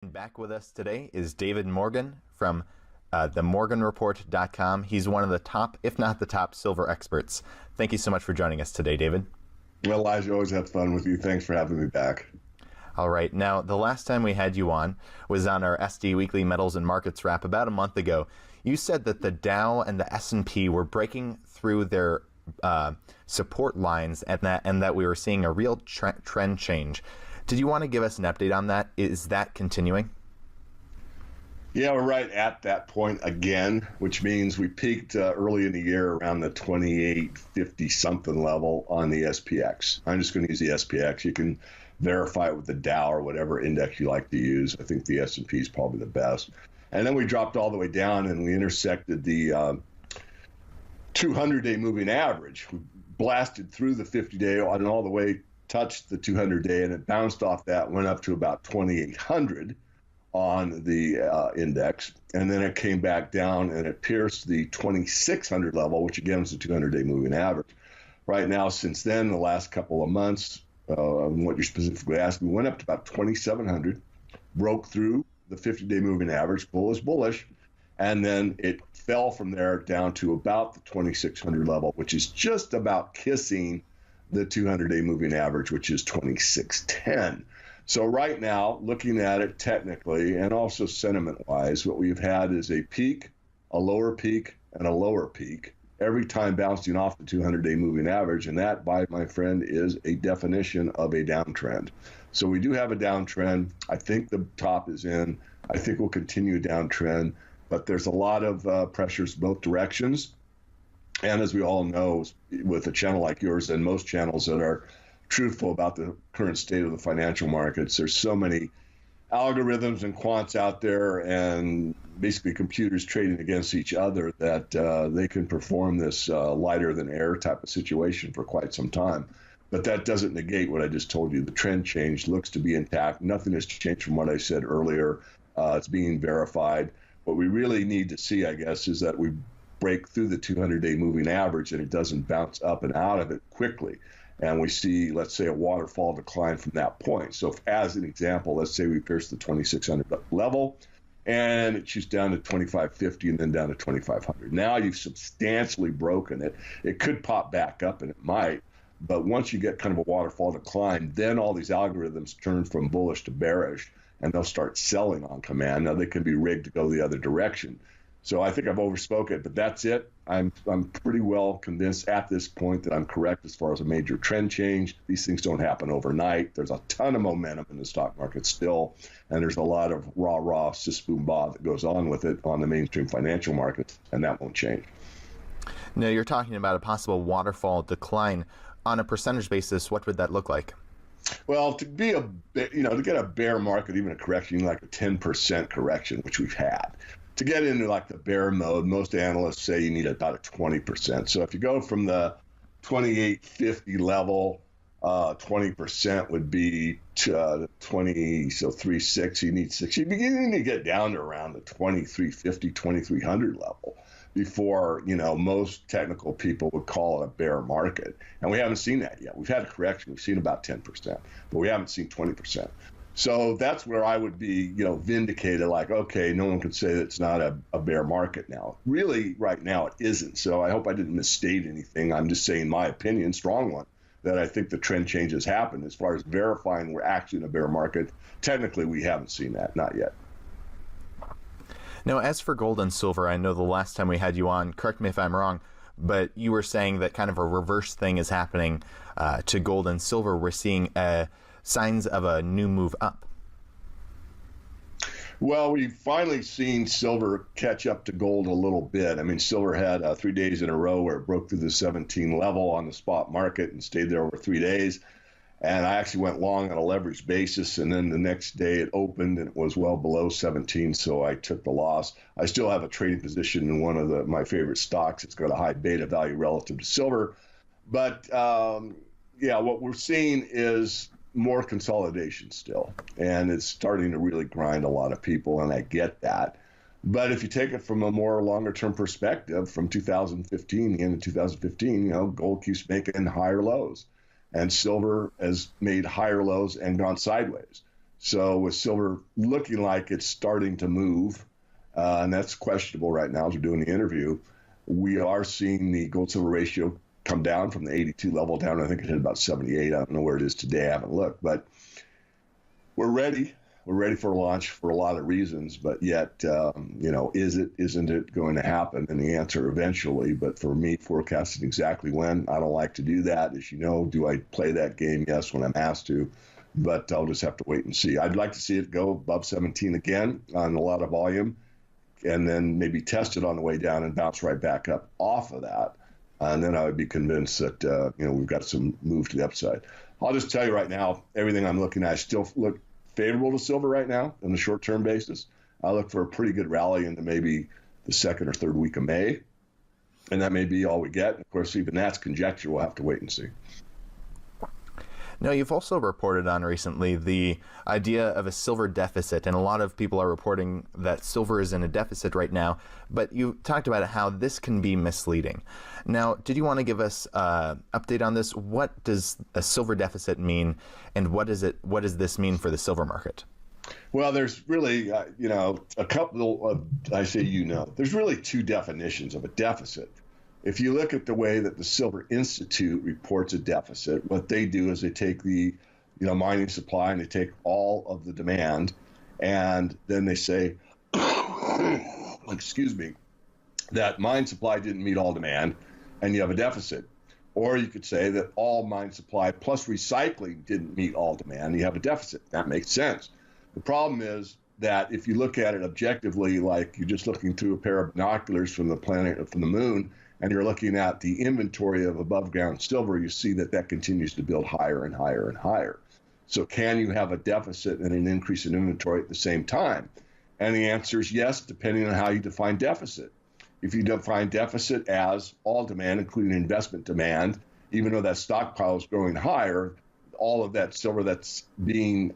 Back with us today is David Morgan from themorganreport.com. He's one of the top, if not the top, silver experts. Thank you so much for joining us today, David. Well, Elijah, always have fun with you. Thanks for having me back. All right. Now, the last time we had you on was on our SD Weekly Metals and Markets wrap about a month ago. You said that the Dow and the S&P were breaking through their support lines and that we were seeing a real trend change. Did you want to give us an update on that? Is that continuing? Yeah, we're right at that point again, which means we peaked early in the year around the 2850 something level on the SPX. I'm just going to use the SPX. You can verify it with the Dow or whatever index you like to use. I think the S&P is probably the best. And then we dropped all the way down and we intersected the 200-day moving average. We blasted through the 50-day and all the way touched the 200-day, and it bounced off that, went up to about 2,800 on the index, and then it came back down and it pierced the 2,600 level, which again is the 200-day moving average. Right now, since then, the last couple of months, what you're specifically asking, we went up to about 2,700, broke through the 50-day moving average, bullish, and then it fell from there down to about the 2,600 level, which is just about kissing the 200-day moving average, which is 2610. So right now, looking at it technically and also sentiment-wise, what we've had is a peak, a lower peak, and a lower peak, every time bouncing off the 200-day moving average, and that, my friend, is a definition of a downtrend. So we do have a downtrend. I think the top is in. I think we'll continue a downtrend, but there's a lot of pressures both directions. And as we all know, with a channel like yours and most channels that are truthful about the current state of the financial markets, there's so many algorithms and quants out there and basically computers trading against each other that they can perform this lighter than air type of situation for quite some time. But that doesn't negate what I just told you. The trend change looks to be intact. Nothing has changed from what I said earlier. It's being verified. What we really need to see, I guess, is that we break through the 200-day moving average and it doesn't bounce up and out of it quickly. And we see, let's say, a waterfall decline from that point. So if, as an example, let's say we pierce the 2,600 level and it shoots down to 2,550 and then down to 2,500. Now you've substantially broken it. It could pop back up, and it might. But once you get kind of a waterfall decline, then all these algorithms turn from bullish to bearish, and they'll start selling on command. Now they can be rigged to go the other direction. So I think I've overspoke it, but that's it. I'm pretty well convinced at this point that I'm correct as far as a major trend change. These things don't happen overnight. There's a ton of momentum in the stock market still, and there's a lot of rah, sis, boom, bah that goes on with it on the mainstream financial markets, and that won't change. Now, you're talking about a possible waterfall decline. On a percentage basis, what would that look like? Well, to be to get a bear market, even a correction, like a 10% correction, which we've had. To get into like the bear mode, most analysts say you need about a 20%. So if you go from the 2850 level, 20% would be 20, so 360, you need 6. You're beginning to get down to around the 2350, 2300 level before, most technical people would call it a bear market. And we haven't seen that yet. We've had a correction. We've seen about 10%, but we haven't seen 20%. So that's where I would be, vindicated, like, okay, no one can say that it's not a bear market now. Really, right now, it isn't. So I hope I didn't misstate anything. I'm just saying my opinion, strong one, that I think the trend change has happened. As far as verifying we're actually in a bear market, technically we haven't seen that, not yet. Now, as for gold and silver, I know the last time we had you on, correct me if I'm wrong, but you were saying that kind of a reverse thing is happening to gold and silver. We're seeing signs of a new move up. Well, we've finally seen silver catch up to gold a little bit. I mean, silver had 3 days in a row where it broke through the 17 level on the spot market and stayed there over 3 days. And I actually went long on a leveraged basis. And then the next day it opened and it was well below 17. So I took the loss. I still have a trading position in one of my favorite stocks. It's got a high beta value relative to silver. But what we're seeing is more consolidation still, and it's starting to really grind a lot of people, and I get that. But if you take it from a more longer term perspective, from 2015, the end of 2015, gold keeps making higher lows, and silver has made higher lows and gone sideways. So with silver looking like it's starting to move, and that's questionable right now as we're doing the interview, we are seeing the gold silver ratio come down from the 82 level down. I think it hit about 78. I don't know where it is today. I haven't looked, but we're ready. We're ready for a launch for a lot of reasons, but yet, isn't it going to happen? And the answer eventually, but for me, forecasting exactly when, I don't like to do that. As you know, do I play that game? Yes, when I'm asked to, but I'll just have to wait and see. I'd like to see it go above 17 again on a lot of volume, and then maybe test it on the way down and bounce right back up off of that. And then I would be convinced that, we've got some move to the upside. I'll just tell you right now, everything I'm looking at, I still look favorable to silver right now on the short-term basis. I look for a pretty good rally into maybe the second or third week of May, and that may be all we get. Of course, even that's conjecture. We'll have to wait and see. Now, you've also reported on recently the idea of a silver deficit, and a lot of people are reporting that silver is in a deficit right now, but you talked about how this can be misleading. Now, did you want to give us an update on this? What does a silver deficit mean, and what does this mean for the silver market? Well, there's really, a couple of, there's really two definitions of a deficit. If you look at the way that the Silver Institute reports a deficit, what they do is they take the, mining supply and they take all of the demand, and then they say, excuse me, that mine supply didn't meet all demand, and you have a deficit. Or you could say that all mine supply plus recycling didn't meet all demand, and you have a deficit. That makes sense. The problem is that if you look at it objectively, like you're just looking through a pair of binoculars from the planet, from the moon, and you're looking at the inventory of above ground silver, you see that continues to build higher and higher and higher. So can you have a deficit and an increase in inventory at the same time? And the answer is yes, depending on how you define deficit. If you define deficit as all demand, including investment demand, even though that stockpile is growing higher, all of that silver that's being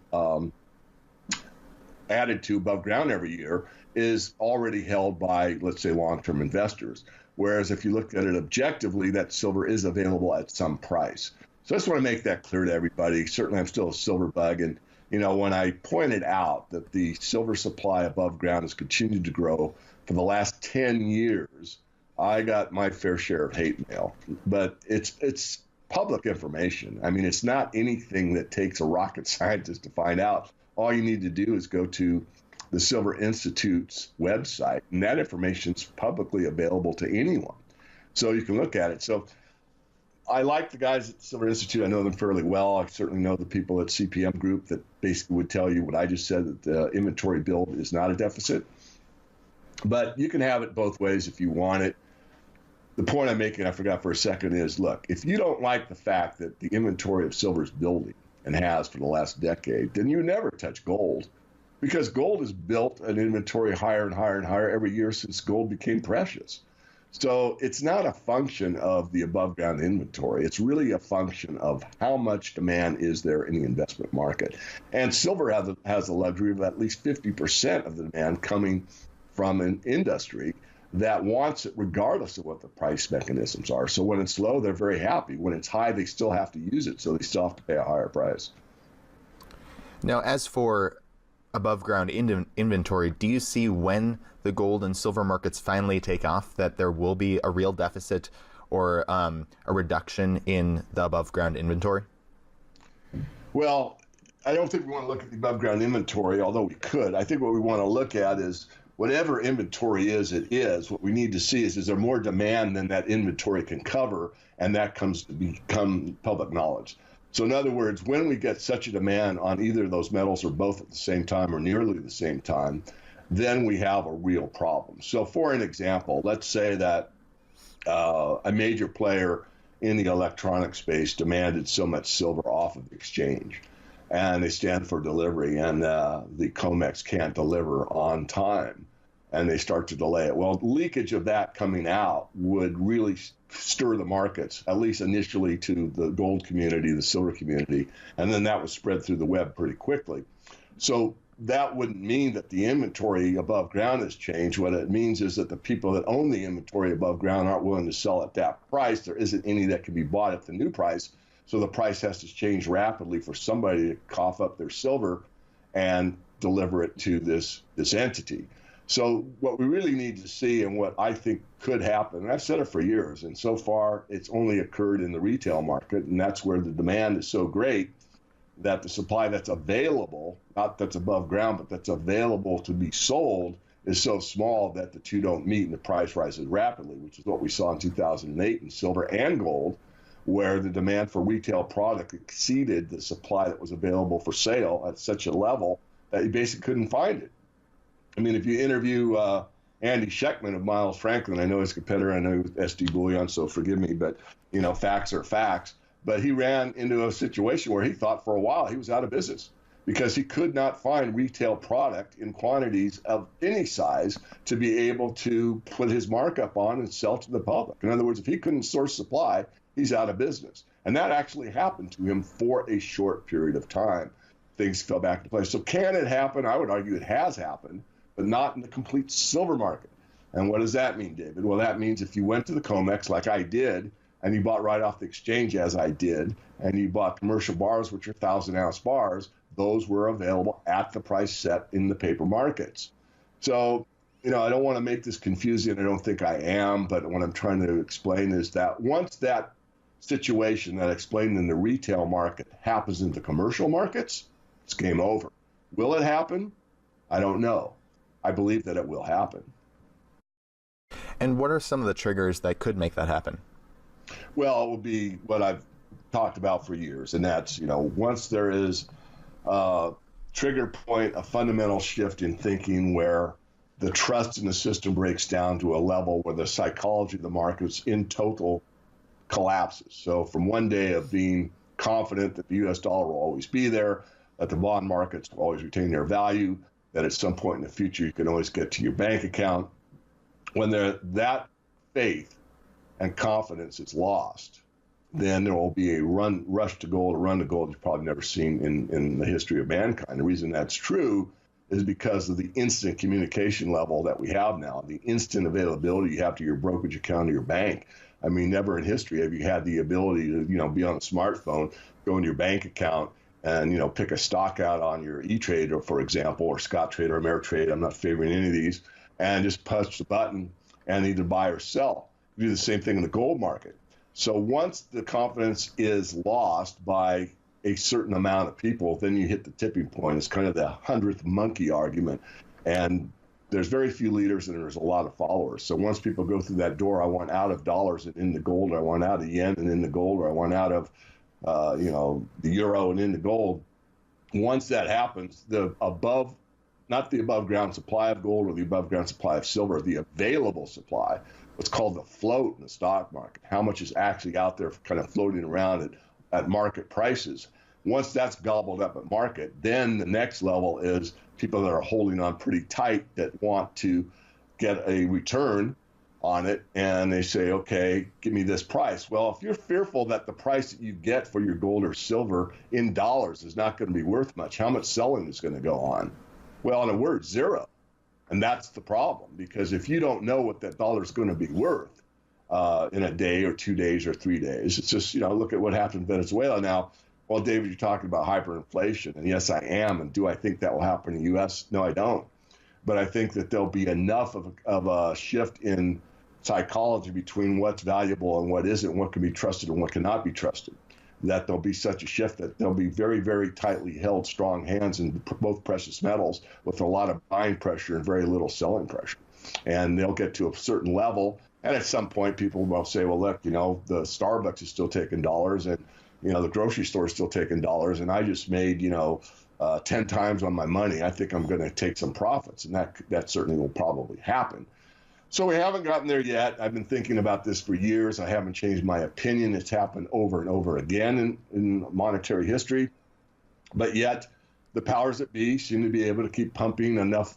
added to above ground every year is already held by, let's say, long-term investors. Whereas if you look at it objectively, that silver is available at some price. So I just want to make that clear to everybody. Certainly, I'm still a silver bug. And, when I pointed out that the silver supply above ground has continued to grow for the last 10 years, I got my fair share of hate mail. But it's public information. I mean, it's not anything that takes a rocket scientist to find out. All you need to do is go to the Silver Institute's website, and that information is publicly available to anyone. So you can look at it. So I like the guys at the Silver Institute. I know them fairly well. I certainly know the people at CPM Group that basically would tell you what I just said, that the inventory build is not a deficit. But you can have it both ways if you want it. The point I'm making, I forgot for a second, is look, if you don't like the fact that the inventory of silver is building and has for the last decade, then you never touch gold. Because gold has built an inventory higher and higher and higher every year since gold became precious. So it's not a function of the above ground inventory. It's really a function of how much demand is there in the investment market. And silver has the luxury of at least 50% of the demand coming from an industry that wants it regardless of what the price mechanisms are. So when it's low, they're very happy. When it's high, they still have to use it. So they still have to pay a higher price. Now, as for above ground inventory, do you see when the gold and silver markets finally take off that there will be a real deficit or a reduction in the above ground inventory? Well, I don't think we want to look at the above ground inventory, although we could. I think what we want to look at is whatever inventory is, it is. What we need to see is there more demand than that inventory can cover, and that comes to become public knowledge. So in other words, when we get such a demand on either of those metals or both at the same time or nearly the same time, then we have a real problem. So for an example, let's say that a major player in the electronic space demanded so much silver off of the exchange, and they stand for delivery, and the COMEX can't deliver on time, and they start to delay it. Well, leakage of that coming out would really stir the markets, at least initially to the gold community, the silver community, and then that was spread through the web pretty quickly. So that wouldn't mean that the inventory above ground has changed. What it means is that the people that own the inventory above ground aren't willing to sell at that price. There isn't any that can be bought at the new price. So the price has to change rapidly for somebody to cough up their silver. and deliver it to this entity. So what we really need to see, and what I think could happen, and I've said it for years, and so far it's only occurred in the retail market, and that's where the demand is so great that the supply that's available, not that's above ground, but that's available to be sold, is so small that the two don't meet and the price rises rapidly, which is what we saw in 2008 in silver and gold, where the demand for retail product exceeded the supply that was available for sale at such a level that you basically couldn't find it. I mean, if you interview Andy Schectman of Miles Franklin, I know his competitor, I know SD Bullion, so forgive me, but facts are facts. But he ran into a situation where he thought for a while he was out of business because he could not find retail product in quantities of any size to be able to put his markup on and sell to the public. In other words, if he couldn't source supply, he's out of business. And that actually happened to him for a short period of time. Things fell back into place. So can it happen? I would argue it has happened, but not in the complete silver market. And what does that mean, David? Well, that means if you went to the COMEX like I did, and you bought right off the exchange as I did, and you bought commercial bars, which are 1,000-ounce bars, those were available at the price set in the paper markets. So, I don't want to make this confusing. I don't think I am, but what I'm trying to explain is that once that situation that I explained in the retail market happens in the commercial markets, it's game over. Will it happen? I don't know. I believe that it will happen. And what are some of the triggers that could make that happen? Well, it will be what I've talked about for years, and that's, once there is a trigger point, a fundamental shift in thinking where the trust in the system breaks down to a level where the psychology of the markets in total collapses. So from one day of being confident that the U.S. dollar will always be there, that the bond markets will always retain their value, that at some point in the future you can always get to your bank account, when that faith and confidence is lost, then there will be a rush to gold, a run to gold you've probably never seen in the history of mankind. The reason that's true is because of the instant communication level that we have now, the instant availability you have to your brokerage account or your bank. I mean, never in history have you had the ability to, be on a smartphone, go into your bank account and, pick a stock out on your E-Trade, or for example, or Scottrade or Ameritrade. I'm not favoring any of these, and just push the button and either buy or sell. You do the same thing in the gold market. So once the confidence is lost by a certain amount of people, then you hit the tipping point. It's kind of the 100th monkey argument. And there's very few leaders and there's a lot of followers. So once people go through that door, I want out of dollars and into gold, or I want out of yen and into gold, or I want out of the euro and into gold. Once that happens, not the above ground supply of gold or the above ground supply of silver, the available supply, what's called the float in the stock market, how much is actually out there kind of floating around at market prices. Once that's gobbled up at market, then the next level is people that are holding on pretty tight that want to get a return on it, and they say, okay, give me this price. Well, if you're fearful that the price that you get for your gold or silver in dollars is not going to be worth much, how much selling is going to go on? Well, in a word, zero. And that's the problem, because if you don't know what that dollar is going to be worth in a day or 2 days or 3 days, it's just, look at what happened in Venezuela now. Well, David, you're talking about hyperinflation, and yes, I am. And do I think that will happen in the U.S.? No, I don't. But I think that there'll be enough of a shift in psychology between what's valuable and what isn't, what can be trusted and what cannot be trusted, that there'll be such a shift that there'll be very, very tightly held strong hands in both precious metals with a lot of buying pressure and very little selling pressure. And they'll get to a certain level. And at some point, people will say, well, look, the Starbucks is still taking dollars, and, the grocery store is still taking dollars, and I just made, 10 times on my money. I think I'm going to take some profits, and that certainly will probably happen. So we haven't gotten there yet. I've been thinking about this for years. I haven't changed my opinion. It's happened over and over again in monetary history. But yet the powers that be seem to be able to keep pumping enough,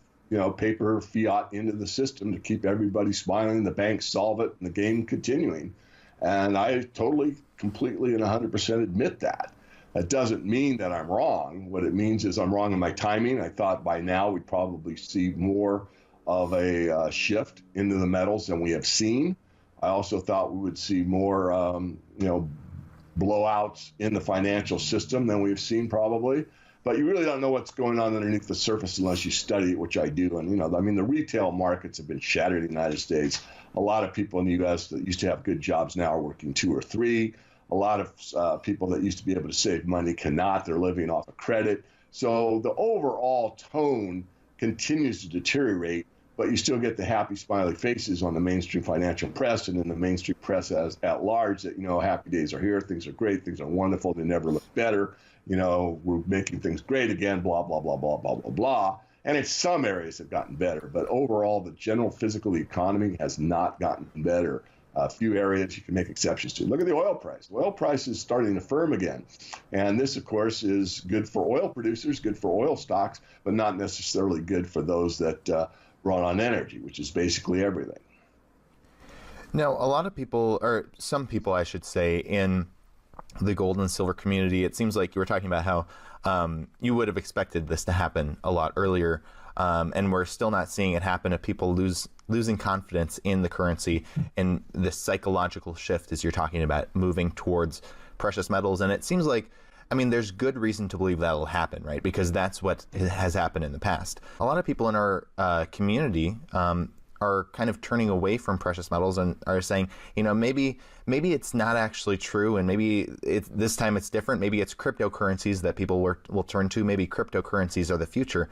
paper fiat into the system to keep everybody smiling, the banks solve it, and the game continuing. And I totally, completely, and 100% admit that. That doesn't mean that I'm wrong. What it means is I'm wrong in my timing. I thought by now we'd probably see more of a shift into the metals than we have seen. I also thought we would see more, blowouts in the financial system than we've seen probably. but you really don't know what's going on underneath the surface unless you study it, which I do. And, the retail markets have been shattered in the United States. A lot of people in the U.S. that used to have good jobs now are working 2 or 3. A lot of people that used to be able to save money cannot. They're living off of credit. So the overall tone continues to deteriorate, but you still get the happy, smiley faces on the mainstream financial press and in the mainstream press at large that, happy days are here, things are great, things are wonderful, they never look better, we're making things great again, blah, blah, blah, blah, blah, blah, blah. And in some areas have gotten better, but overall, the general physical economy has not gotten better. A few areas you can make exceptions to. Look at the oil price. The oil price is starting to firm again. And this, of course, is good for oil producers, good for oil stocks, but not necessarily good for those that run on energy, which is basically everything. Now, a lot of people, or some people, I should say, in the gold and silver community, it seems like you were talking about how you would have expected this to happen a lot earlier, and we're still not seeing it happen if people losing confidence in the currency and this psychological shift, as you're talking about, moving towards precious metals. And it seems like, there's good reason to believe that'll happen, right? Because that's what has happened in the past. A lot of people in our community are kind of turning away from precious metals and are saying, maybe it's not actually true, and maybe this time it's different. Maybe it's cryptocurrencies that people will turn to. Maybe cryptocurrencies are the future.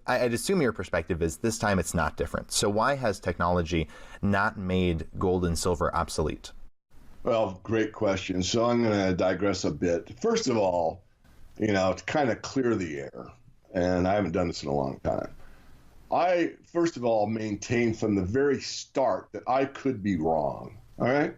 I'd assume your perspective is this time it's not different. So why has technology not made gold and silver obsolete? Well, great question. So I'm going to digress a bit. First of all, to kind of clear the air, and I haven't done this in a long time, I, first of all, maintain from the very start that I could be wrong, all right?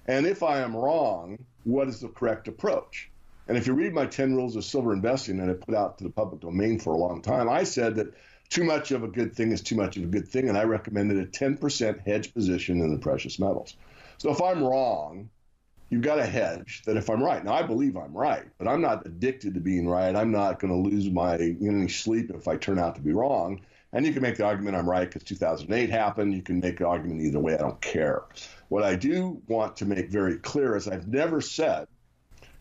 And if I am wrong, what is the correct approach? And if you read my 10 Rules of Silver Investing that I put out to the public domain for a long time, I said that too much of a good thing is too much of a good thing, and I recommended a 10% hedge position in the precious metals. So if I'm wrong, you've got a hedge that if I'm right. Now, I believe I'm right, but I'm not addicted to being right. I'm not going to lose my sleep if I turn out to be wrong. And you can make the argument I'm right because 2008 happened. You can make the argument either way. I don't care. What I do want to make very clear is I've never said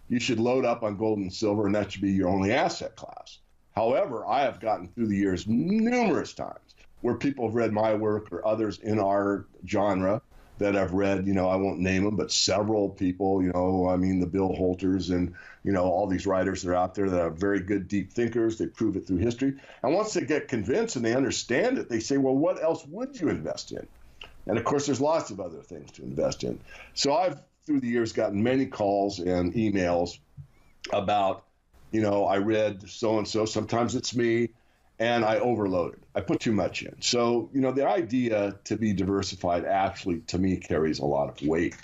you should load up on gold and silver and that should be your only asset class. However, I have gotten through the years numerous times where people have read my work or others in our genre that I've read, I won't name them, but several people, the Bill Holters and, all these writers that are out there that are very good, deep thinkers. They prove it through history. And once they get convinced and they understand it, they say, well, what else would you invest in? And of course, there's lots of other things to invest in. So I've, through the years, gotten many calls and emails about, I read so-and-so, sometimes it's me, and I overloaded. I put too much in. So, the idea to be diversified actually, to me, carries a lot of weight.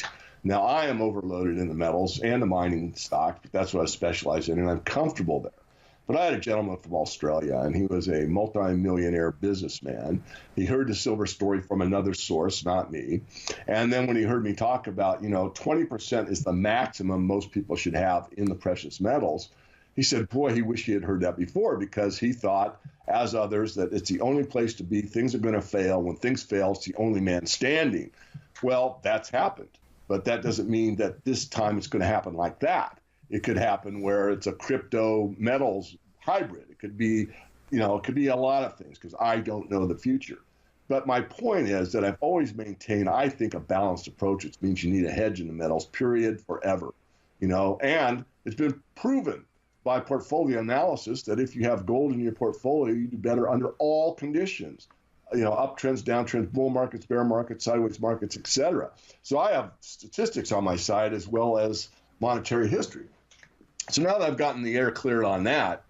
Now, I am overloaded in the metals and the mining stocks, but that's what I specialize in, and I'm comfortable there. But I had a gentleman from Australia, and he was a multi-millionaire businessman. He heard the silver story from another source, not me. And then when he heard me talk about, 20% is the maximum most people should have in the precious metals, he said, boy, he wished he had heard that before, because he thought, as others, that it's the only place to be. Things are going to fail. When things fail, it's the only man standing. Well, that's happened. But that doesn't mean that this time it's going to happen like that. It could happen where it's a crypto metals hybrid. It could be, it could be a lot of things, because I don't know the future. But my point is that I've always maintained, I think, a balanced approach, which means you need a hedge in the metals, period, forever. And it's been proven by portfolio analysis that if you have gold in your portfolio, you do better under all conditions. Uptrends, downtrends, bull markets, bear markets, sideways markets, etc. So I have statistics on my side as well as monetary history. So now that I've gotten the air cleared on that,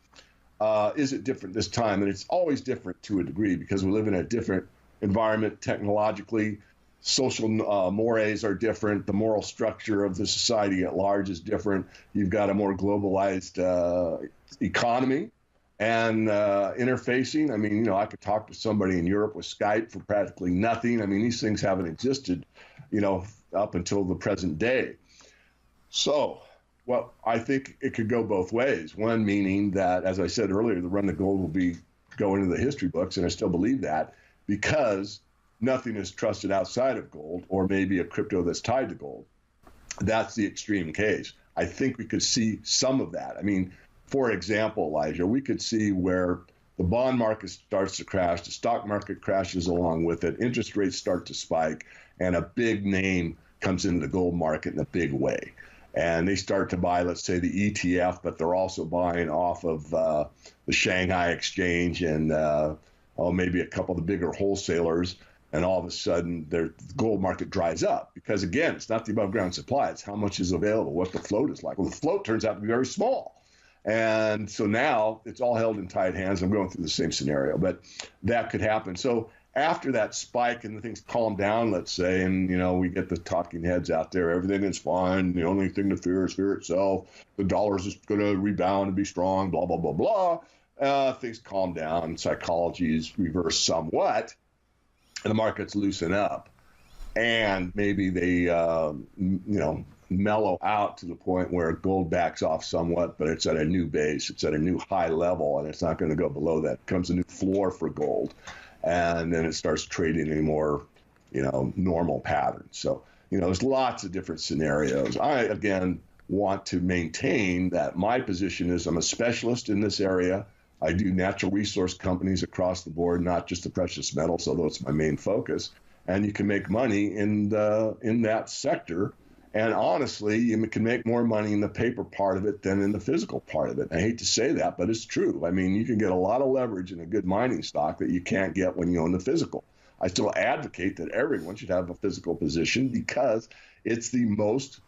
is it different this time? And it's always different to a degree, because we live in a different environment technologically. Social mores are different. The moral structure of the society at large is different. You've got a more globalized economy and interfacing. I could talk to somebody in Europe with Skype for practically nothing. These things haven't existed, up until the present day. So, well, I think it could go both ways. One meaning that, as I said earlier, the run to gold will go into the history books, and I still believe that, because nothing is trusted outside of gold, or maybe a crypto that's tied to gold. That's the extreme case. I think we could see some of that. for example, Elijah, we could see where the bond market starts to crash, the stock market crashes along with it, interest rates start to spike, and a big name comes into the gold market in a big way. And they start to buy, let's say, the ETF, but they're also buying off of the Shanghai Exchange and maybe a couple of the bigger wholesalers. And all of a sudden, the gold market dries up because, again, it's not the above ground supply. It's how much is available, what the float is like. Well, the float turns out to be very small. And so now it's all held in tight hands. I'm going through the same scenario, but that could happen. So after that spike and the things calm down, let's say, and, we get the talking heads out there, everything is fine. The only thing to fear is fear itself. The dollar is just going to rebound and be strong, blah, blah, blah, blah. Things calm down. Psychology is reversed somewhat. And the markets loosen up, and maybe they, mellow out to the point where gold backs off somewhat, but it's at a new base, it's at a new high level, and it's not going to go below that. It comes a new floor for gold, and then it starts trading in a more, normal pattern. So, there's lots of different scenarios. I, again, want to maintain that my position is I'm a specialist in this area. I do natural resource companies across the board, not just the precious metals, although it's my main focus. And you can make money in that sector. And honestly, you can make more money in the paper part of it than in the physical part of it. I hate to say that, but it's true. I mean, you can get a lot of leverage in a good mining stock that you can't get when you own the physical. I still advocate that everyone should have a physical position because it's the most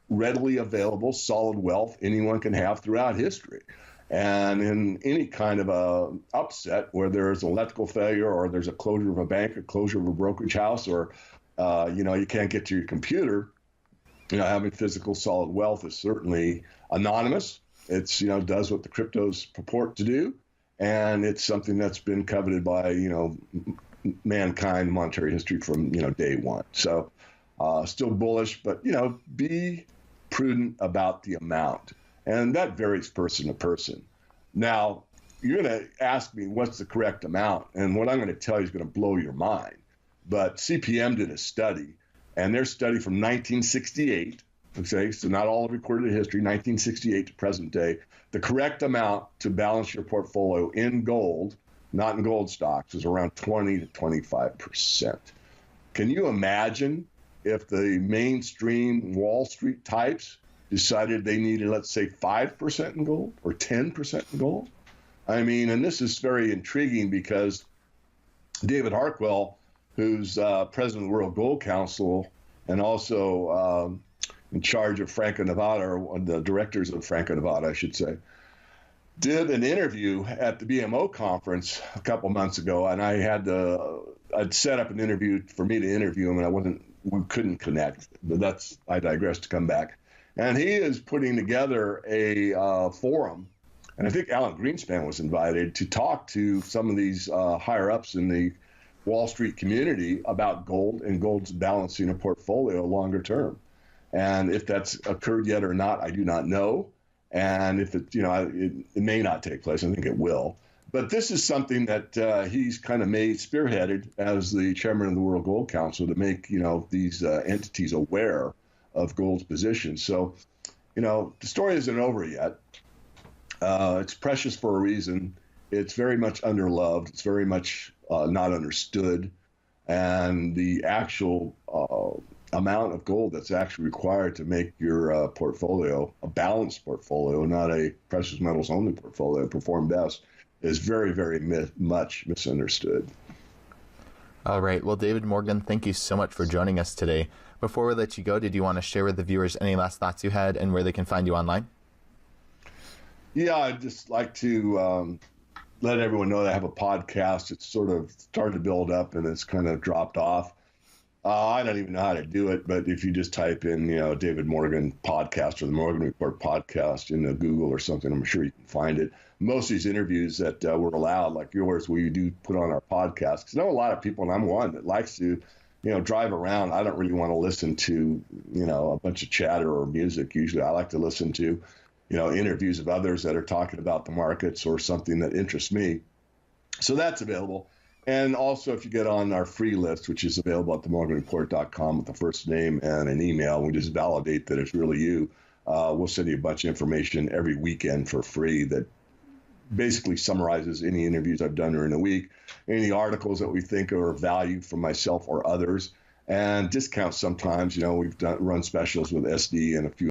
readily available solid wealth anyone can have throughout history. And in any kind of a upset where there's electrical failure or there's a closure of a bank, a closure of a brokerage house, or, you can't get to your computer, having physical solid wealth is certainly anonymous. It's, does what the cryptos purport to do. And it's something that's been coveted by, mankind, monetary history from, day one. So still bullish, but, be prudent about the amount. And that varies person to person. Now, you're going to ask me what's the correct amount. And what I'm going to tell you is going to blow your mind. But CPM did a study, and their study from 1968, okay, so not all of recorded history, 1968 to present day, the correct amount to balance your portfolio in gold, not in gold stocks, is around 20 to 25%. Can you imagine if the mainstream Wall Street types decided they needed, let's say, 5% in gold or 10% in gold? I mean, and this is very intriguing because David Harquail, who's president of the World Gold Council and also in charge of Franco-Nevada, or one of the directors of Franco-Nevada, I should say, did an interview at the BMO conference a couple months ago, and I'd set up an interview for me to interview him, and we couldn't connect. But I digress to come back. And he is putting together a forum, and I think Alan Greenspan was invited to talk to some of these higher ups in the Wall Street community about gold and gold's balancing a portfolio longer term. And if that's occurred yet or not, I do not know. And if it may not take place, I think it will. But this is something that he's kind of spearheaded as the chairman of the World Gold Council to make, these entities aware of gold's position. So, the story isn't over yet. It's precious for a reason. It's very much underloved. It's very much not understood. And the actual amount of gold that's actually required to make your portfolio a balanced portfolio, not a precious metals only portfolio, perform best, is very, very much misunderstood. All right. Well, David Morgan, thank you so much for joining us today. Before we let you go, did you want to share with the viewers any last thoughts you had and where they can find you online? Yeah, I'd just like to let everyone know that I have a podcast. It's sort of started to build up and it's kind of dropped off. I don't even know how to do it, but if you just type in, David Morgan podcast or the Morgan Report podcast into Google or something, I'm sure you can find it. Most of these interviews that were allowed, like yours, we do put on our podcast. Because I know a lot of people, and I'm one, that likes to, drive around. I don't really want to listen to, a bunch of chatter or music. Usually I like to listen to, interviews of others that are talking about the markets or something that interests me. So that's available. And also, if you get on our free list, which is available at themorganreport.com with the first name and an email, we just validate that it's really you. we'll send you a bunch of information every weekend for free that basically summarizes any interviews I've done during the week, any articles that we think are of value for myself or others, and discounts sometimes. We've run specials with SD and a few